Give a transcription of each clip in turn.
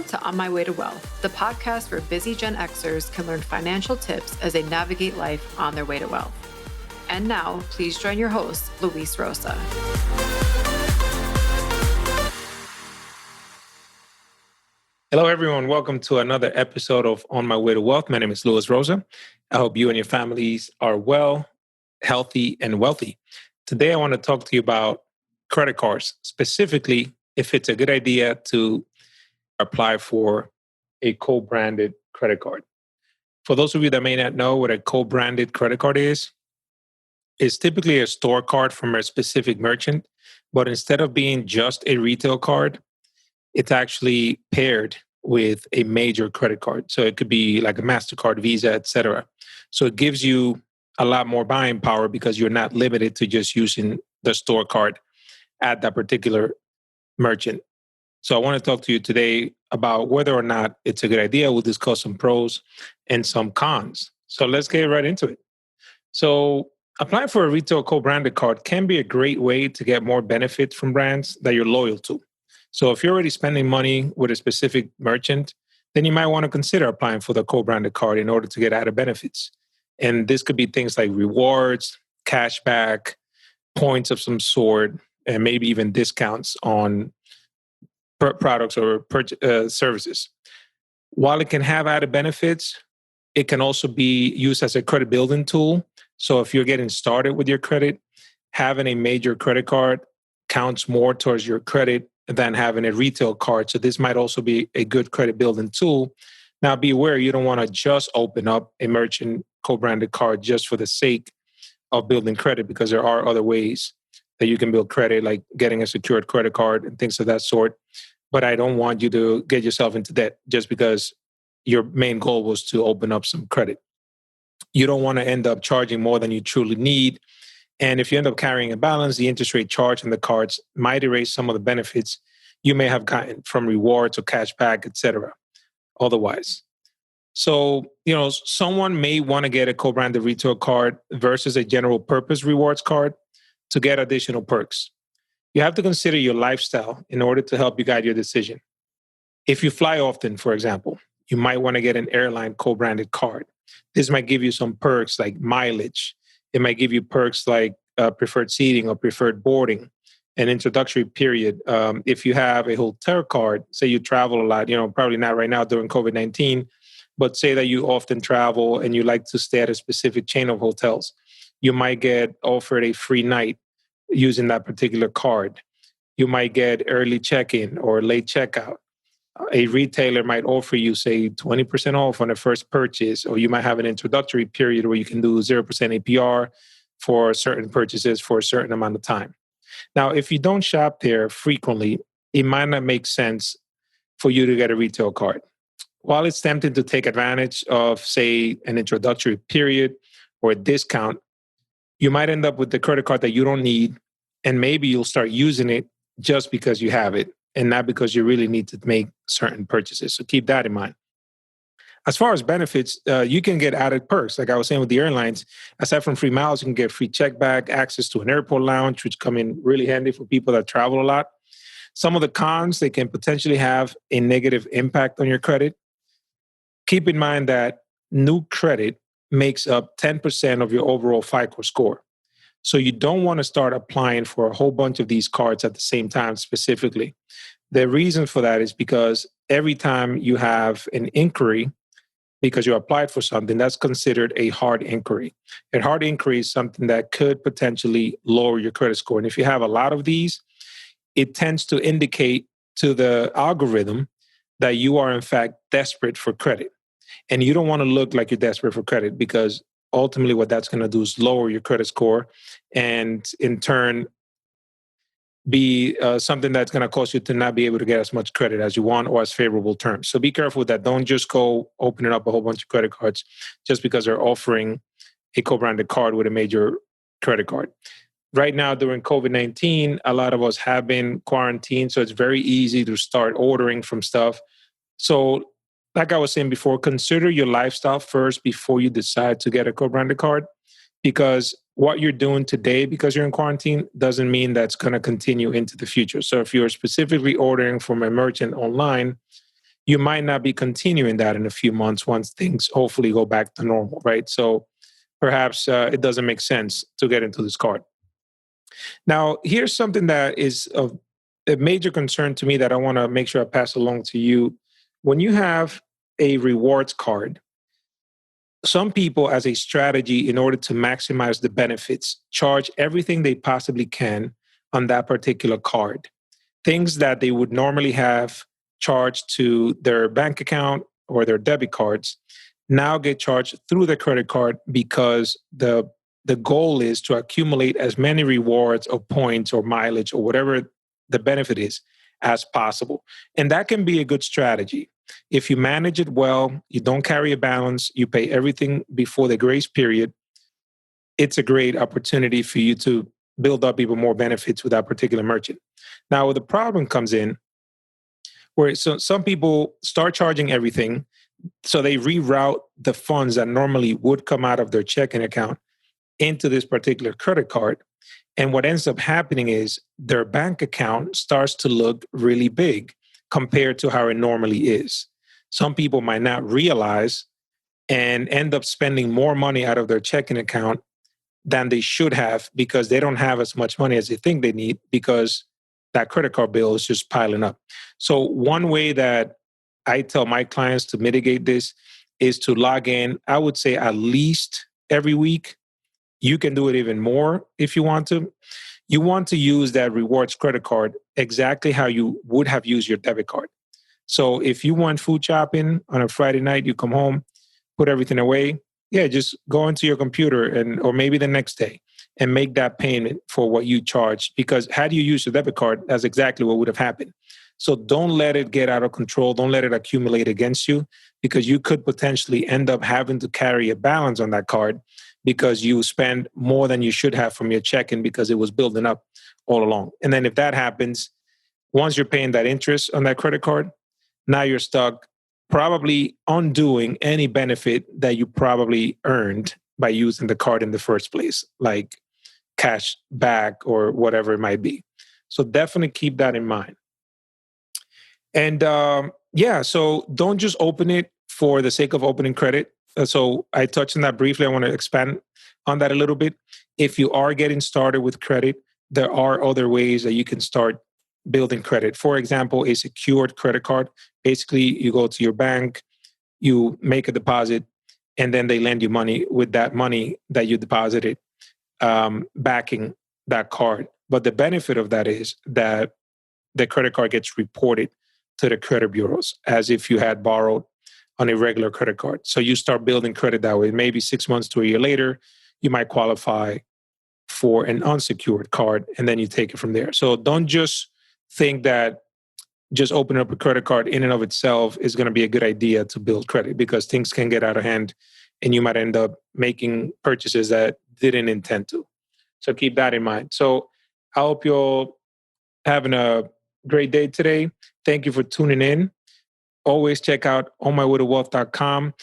to On My Way to Wealth, the podcast where busy Gen Xers can learn financial tips as they navigate life on their way to wealth. And now, please join your host, Luis Rosa. Hello, everyone. Welcome to another episode of On My Way to Wealth. My name is Luis Rosa. I hope you and your families are well, healthy, and wealthy. Today, I want to talk to you about credit cards, specifically if it's a good idea to apply for a co-branded credit card. For those of you that may not know what a co-branded credit card is, it's typically a store card from a specific merchant, but instead of being just a retail card, it's actually paired with a major credit card. So it could be like a MasterCard, Visa, etc. So it gives you a lot more buying power because you're not limited to just using the store card at that particular merchant. So I want to talk to you today about whether or not it's a good idea. We'll discuss some pros and some cons. So let's get right into it. So applying for a retail co-branded card can be a great way to get more benefits from brands that you're loyal to. So if you're already spending money with a specific merchant, then you might want to consider applying for the co-branded card in order to get added benefits. And this could be things like rewards, cashback, points of some sort, and maybe even discounts on products or services. While it can have added benefits, it can also be used as a credit building tool. So if you're getting started with your credit, having a major credit card counts more towards your credit than having a retail card. So this might also be a good credit building tool. Now, be aware, you don't want to just open up a merchant co-branded card just for the sake of building credit, because there are other ways that you can build credit, like getting a secured credit card and things of that sort. But I don't want you to get yourself into debt just because your main goal was to open up some credit. You don't want to end up charging more than you truly need. And if you end up carrying a balance, the interest rate charged on the cards might erase some of the benefits you may have gotten from rewards or cashback, etc. otherwise. So, someone may want to get a co-branded retail card versus a general purpose rewards card to get additional perks. You have to consider your lifestyle in order to help you guide your decision. If you fly often, for example, you might want to get an airline co-branded card. This might give you some perks like mileage. It might give you perks like preferred seating or preferred boarding, an introductory period. If you have a hotel card, say you travel a lot, probably not right now during COVID-19, but say that you often travel and you like to stay at a specific chain of hotels, you might get offered a free night using that particular card. You might get early check-in or late checkout. A retailer might offer you, say, 20% off on the first purchase, or you might have an introductory period where you can do 0% APR for certain purchases for a certain amount of time. Now, if you don't shop there frequently, it might not make sense for you to get a retail card. While it's tempting to take advantage of, say, an introductory period or a discount, you might end up with the credit card that you don't need, and maybe you'll start using it just because you have it and not because you really need to make certain purchases. So keep that in mind. As far as benefits, you can get added perks. Like I was saying with the airlines, aside from free miles, you can get free check bag, access to an airport lounge, which come in really handy for people that travel a lot. Some of the cons, they can potentially have a negative impact on your credit. Keep in mind that new credit makes up 10% of your overall FICO score. So you don't want to start applying for a whole bunch of these cards at the same time specifically. The reason for that is because every time you have an inquiry, because you applied for something, that's considered a hard inquiry. A hard inquiry is something that could potentially lower your credit score. And if you have a lot of these, it tends to indicate to the algorithm that you are in fact desperate for credit. And you don't want to look like you're desperate for credit, because ultimately what that's going to do is lower your credit score and in turn be something that's going to cause you to not be able to get as much credit as you want or as favorable terms. So be careful with that. Don't just go opening up a whole bunch of credit cards just because they're offering a co-branded card with a major credit card. Right now, during COVID-19, a lot of us have been quarantined, so it's very easy to start ordering from stuff. So like I was saying before, consider your lifestyle first before you decide to get a co-branded card, because what you're doing today because you're in quarantine doesn't mean that's going to continue into the future. So if you're specifically ordering from a merchant online, you might not be continuing that in a few months once things hopefully go back to normal, right? So perhaps it doesn't make sense to get into this card. Now, here's something that is of a major concern to me that I want to make sure I pass along to you. When you have a rewards card, some people, as a strategy in order to maximize the benefits, charge everything they possibly can on that particular card. Things that they would normally have charged to their bank account or their debit cards now get charged through the credit card because the goal is to accumulate as many rewards or points or mileage or whatever the benefit is as possible. And that can be a good strategy. If you manage it well, you don't carry a balance, you pay everything before the grace period, it's a great opportunity for you to build up even more benefits with that particular merchant. Now, where the problem comes in, where some people start charging everything, so they reroute the funds that normally would come out of their checking account into this particular credit card. And what ends up happening is their bank account starts to look really big compared to how it normally is. Some people might not realize and end up spending more money out of their checking account than they should have because they don't have as much money as they think they need because that credit card bill is just piling up. So one way that I tell my clients to mitigate this is to log in, I would say at least every week. You can do it even more if you want to. You want to use that rewards credit card exactly how you would have used your debit card. So if you went food shopping on a Friday night, you come home, put everything away. Yeah, just go into your computer or maybe the next day and make that payment for what you charged. Because had you used your debit card, that's exactly what would have happened. So don't let it get out of control. Don't let it accumulate against you because you could potentially end up having to carry a balance on that card because you spend more than you should have from your checking because it was building up all along. And then if that happens, once you're paying that interest on that credit card, now you're stuck probably undoing any benefit that you probably earned by using the card in the first place, like cash back or whatever it might be. So definitely keep that in mind. And so don't just open it for the sake of opening credit. So I touched on that briefly. I want to expand on that a little bit. If you are getting started with credit, there are other ways that you can start building credit. For example, a secured credit card. Basically, you go to your bank, you make a deposit, and then they lend you money with that money that you deposited, backing that card. But the benefit of that is that the credit card gets reported to the credit bureaus as if you had borrowed on a regular credit card. So you start building credit that way. Maybe 6 months to a year later, you might qualify for an unsecured card, and then you take it from there. So don't just think that just opening up a credit card in and of itself is going to be a good idea to build credit because things can get out of hand and you might end up making purchases that didn't intend to. So keep that in mind. So I hope you're having a great day today. Thank you for tuning in. Always check out onmywaytowealth.com.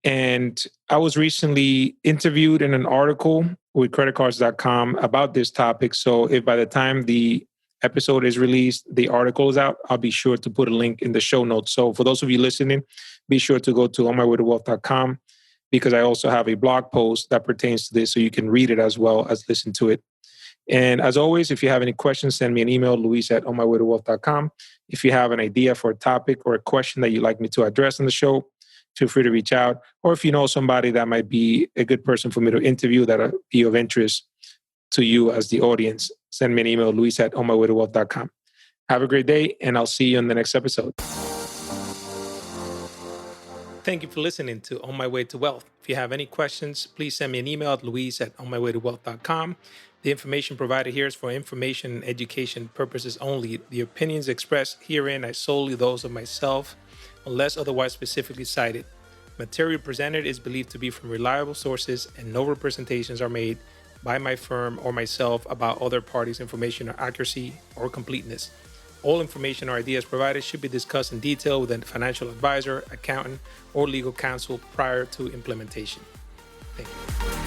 And I was recently interviewed in an article with creditcards.com about this topic. So if by the time the episode is released, the article is out, I'll be sure to put a link in the show notes. So for those of you listening, be sure to go to onmywaytowealth.com because I also have a blog post that pertains to this so you can read it as well as listen to it. And as always, if you have any questions, send me an email, luis@onmywaytowealth.com. If you have an idea for a topic or a question that you'd like me to address on the show, feel free to reach out. Or if you know somebody that might be a good person for me to interview that would be of interest to you as the audience, send me an email, luis@onmywaytowealth.com. Have a great day, and I'll see you in the next episode. Thank you for listening to On My Way to Wealth. If you have any questions, please send me an email at luis@onmywaytowealth.com. The information provided here is for information and education purposes only. The opinions expressed herein are solely those of myself, unless otherwise specifically cited. Material presented is believed to be from reliable sources, and no representations are made by my firm or myself about other parties' information or accuracy or completeness. All information or ideas provided should be discussed in detail with a financial advisor, accountant, or legal counsel prior to implementation. Thank you.